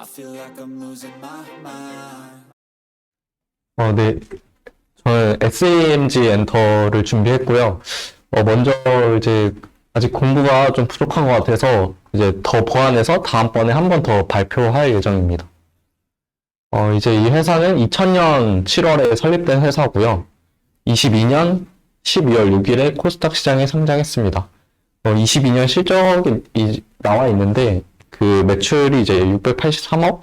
feel like I'm losing my mind. 네. 저는 SAMG 엔터를 준비했고요. 먼저 이제 아직 공부가 좀 부족한 것 같아서 이제 더 보완해서 다음번에 한 번 더 발표할 예정입니다. 이제 이 회사는 2000년 7월에 설립된 회사고요. 22년 12월 6일에 코스닥 시장에 상장했습니다. 22년 실적이 나와 있는데 그 매출이 이제 683억,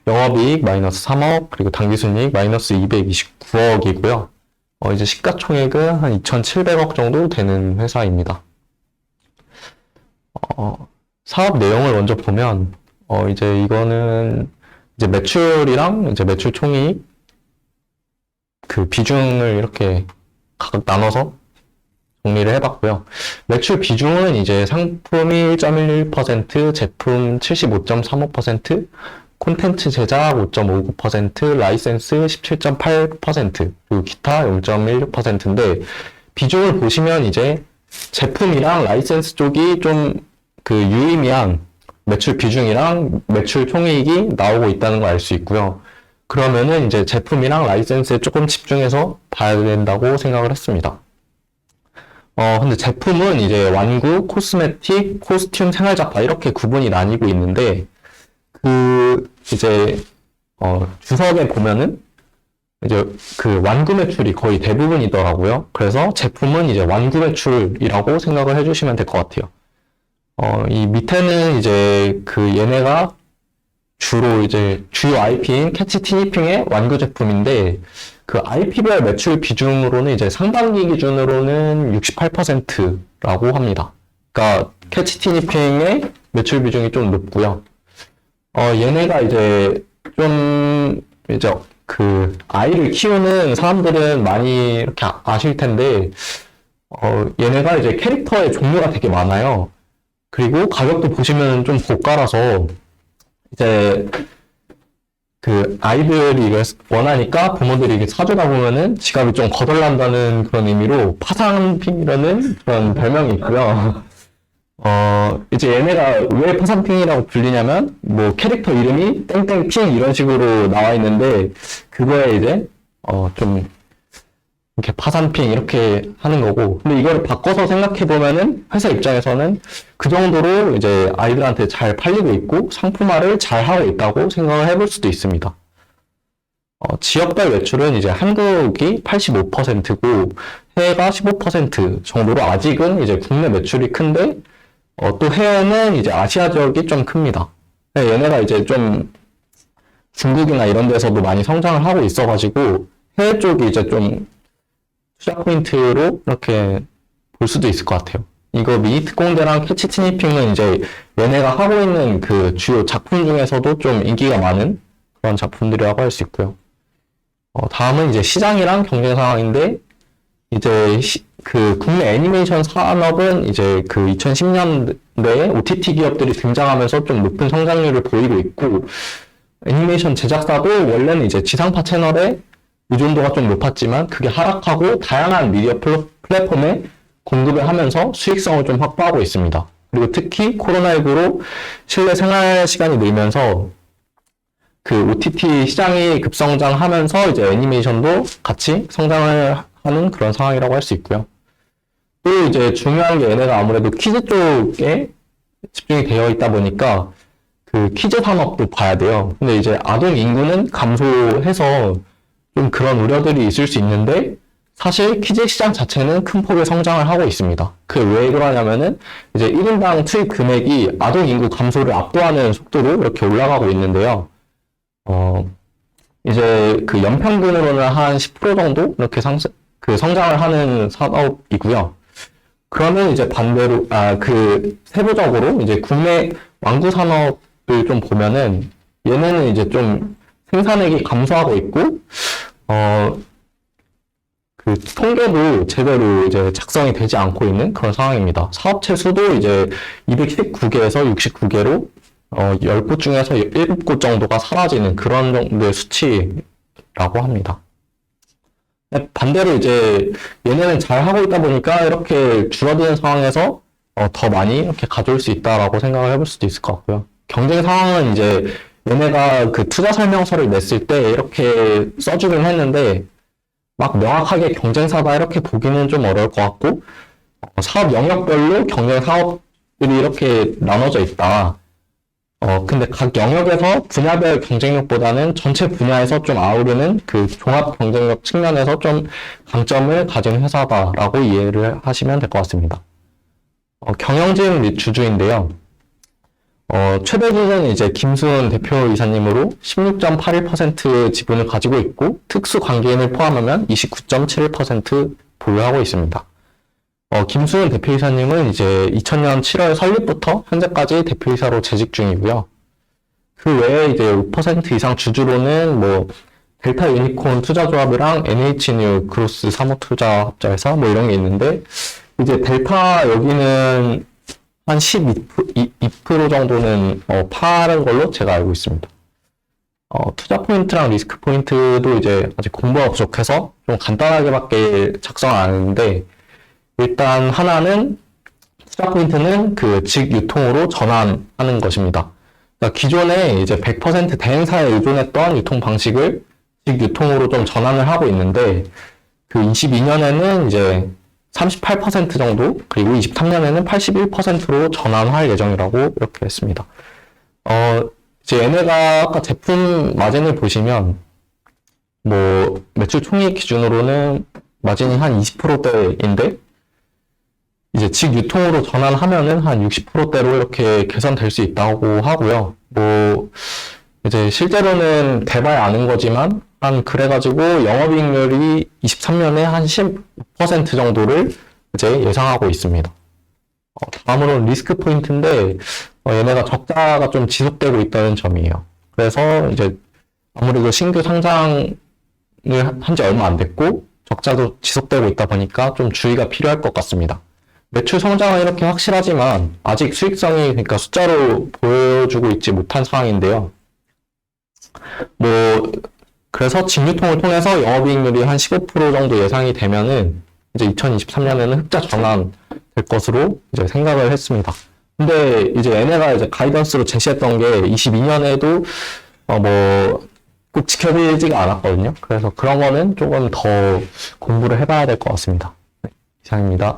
영업이익 마이너스 3억, 그리고 당기순이익 마이너스 229억이고요. 이제 시가총액은 한 2,700억 정도 되는 회사입니다. 사업 내용을 먼저 보면, 이제 이거는 이제 매출이랑 이제 매출 총이익 그 비중을 이렇게 각각 나눠서 정리를 해봤고요. 매출 비중은 이제 상품이 1.11%, 제품 75.35%, 콘텐츠 제작 5.59%, 라이센스 17.8%, 그리고 기타 0.16%인데, 비중을 보시면 이제 제품이랑 라이센스 쪽이 좀 그 유의미한 매출 비중이랑 매출 총이익이 나오고 있다는 걸 알 수 있고요. 그러면은 이제 제품이랑 라이센스에 조금 집중해서 봐야 된다고 생각을 했습니다. 근데 제품은 이제 완구, 코스메틱, 코스튬, 생활잡화 이렇게 구분이 나뉘고 있는데, 이제, 주석에 보면은, 이제 그 완구 매출이 거의 대부분이더라고요. 그래서 제품은 이제 완구 매출이라고 생각을 해주시면 될 것 같아요. 이 밑에는 이제 그 얘네가 주로 이제 주요 IP인 캐치 티니핑의 완구 제품인데, 그 IP별 매출 비중으로는 이제 상반기 기준으로는 68%라고 합니다. 그러니까 캐치 티니핑의 매출 비중이 좀 높고요. 얘네가 이제 좀 이제 그 아이를 키우는 사람들은 많이 이렇게 아실 텐데, 얘네가 이제 캐릭터의 종류가 되게 많아요. 그리고 가격도 보시면 좀 고가라서 이제 그 아이들이 이걸 원하니까 부모들이 이게 사주다 보면은 지갑이 좀 거덜난다는 그런 의미로 파산핑이라는 그런 별명이 있고요. 이제 얘네가 왜 파산핑이라고 불리냐면, 뭐 캐릭터 이름이 땡땡핑 이런 식으로 나와 있는데, 그거에 이제, 좀, 이렇게 파산핑 이렇게 하는 거고, 근데 이걸 바꿔서 생각해보면은, 회사 입장에서는 그 정도로 이제 아이들한테 잘 팔리고 있고, 상품화를 잘 하고 있다고 생각을 해볼 수도 있습니다. 지역별 매출은 이제 한국이 85%고, 해외가 15% 정도로 아직은 이제 국내 매출이 큰데, 또 해외는 이제 아시아 지역이 좀 큽니다. 얘네가 이제 좀 중국이나 이런 데서도 많이 성장을 하고 있어가지고 해외 쪽이 이제 좀 투자 포인트로 이렇게 볼 수도 있을 것 같아요. 이거 미니 특공대랑 캐치 티니핑은 이제 얘네가 하고 있는 그 주요 작품 중에서도 좀 인기가 많은 그런 작품들이라고 할 수 있고요. 다음은 이제 시장이랑 경쟁 상황인데, 이제 그 국내 애니메이션 산업은 이제 그 2010년대에 OTT 기업들이 등장하면서 좀 높은 성장률을 보이고 있고, 애니메이션 제작사도 원래는 이제 지상파 채널에 의존도가 좀 높았지만 그게 하락하고 다양한 미디어 플랫폼에 공급을 하면서 수익성을 좀 확보하고 있습니다. 그리고 특히 코로나19로 실내 생활 시간이 늘면서 그 OTT 시장이 급성장하면서 이제 애니메이션도 같이 성장을 하는 그런 상황이라고 할 수 있고요. 또 이제 중요한 게 얘네가 아무래도 퀴즈 쪽에 집중이 되어 있다 보니까 그 퀴즈 산업도 봐야 돼요. 근데 이제 아동 인구는 감소해서 좀 그런 우려들이 있을 수 있는데, 사실 퀴즈 시장 자체는 큰 폭의 성장을 하고 있습니다. 그게 왜 그러냐면은 이제 1인당 투입 금액이 아동 인구 감소를 압도하는 속도로 이렇게 올라가고 있는데요. 이제 그 연평균으로는 한 10% 정도 이렇게 성장을 하는 산업이고요. 그러면 이제 반대로, 그 세부적으로 이제 국내 완구 산업을 좀 보면은 얘네는 이제 좀 생산액이 감소하고 있고, 그 통계도 제대로 이제 작성이 되지 않고 있는 그런 상황입니다. 사업체 수도 이제 219개에서 69개로 10곳 중에서 7곳 정도가 사라지는 그런 정도의 수치라고 합니다. 반대로 이제 얘네는 잘 하고 있다 보니까 이렇게 줄어드는 상황에서 더 많이 이렇게 가져올 수 있다라고 생각을 해볼 수도 있을 것 같고요. 경쟁 상황은 이제 얘네가 그 투자 설명서를 냈을 때 이렇게 써주긴 했는데, 막 명확하게 경쟁사다 이렇게 보기는 좀 어려울 것 같고, 사업 영역별로 경쟁 사업들이 이렇게 나눠져 있다. 근데 각 영역에서 분야별 경쟁력보다는 전체 분야에서 좀 아우르는 그 종합 경쟁력 측면에서 좀 강점을 가진 회사다라고 이해를 하시면 될 것 같습니다. 경영진 및 주주인데요. 최대 주주는 이제 김수은 대표이사님으로 16.81% 지분을 가지고 있고, 특수 관계인을 포함하면 29.71% 보유하고 있습니다. 김수은 대표이사님은 이제 2000년 7월 설립부터 현재까지 대표이사로 재직 중이고요. 그 외에 이제 5% 이상 주주로는 뭐 델타 유니콘 투자조합이랑 NH뉴 그로스 사모투자합자회사 뭐 이런 게 있는데, 이제 델타 여기는 한 12% 정도는 파는 걸로 제가 알고 있습니다. 투자 포인트랑 리스크 포인트도 이제 아직 공부가 부족해서 좀 간단하게밖에 작성 안 했는데, 일단 하나는 투자 포인트는 그 직유통으로 전환하는 것입니다. 그러니까 기존에 이제 100% 대행사에 의존했던 유통 방식을 직유통으로 좀 전환을 하고 있는데, 그 22년에는 이제 38% 정도, 그리고 23년에는 81%로 전환할 예정이라고 이렇게 했습니다. 이제 얘네가 아까 제품 마진을 보시면, 뭐, 매출 총액 기준으로는 마진이 한 20%대인데, 이제 직유통으로 전환하면은 한 60%대로 이렇게 개선될 수 있다고 하고요. 뭐, 이제 실제로는 대봐야 아는 거지만, 그래가지고 영업이익률이 23년에 한 10% 정도를 이제 예상하고 있습니다. 다음으로는 리스크 포인트인데, 얘네가 적자가 좀 지속되고 있다는 점이에요. 그래서 이제 아무래도 신규 상장을 한 지 얼마 안 됐고, 적자도 지속되고 있다 보니까 좀 주의가 필요할 것 같습니다. 매출 성장은 이렇게 확실하지만 아직 수익성이 그러니까 숫자로 보여주고 있지 못한 상황인데요. 뭐 그래서 직유통을 통해서 영업이익률이 한 15% 정도 예상이 되면은 이제 2023년에는 흑자 전환 될 것으로 이제 생각을 했습니다. 근데 이제 얘네가 이제 가이던스로 제시했던 게 22년에도 뭐 꼭 지켜지지가 않았거든요. 그래서 그런 거는 조금 더 공부를 해봐야 될 것 같습니다. 네, 이상입니다.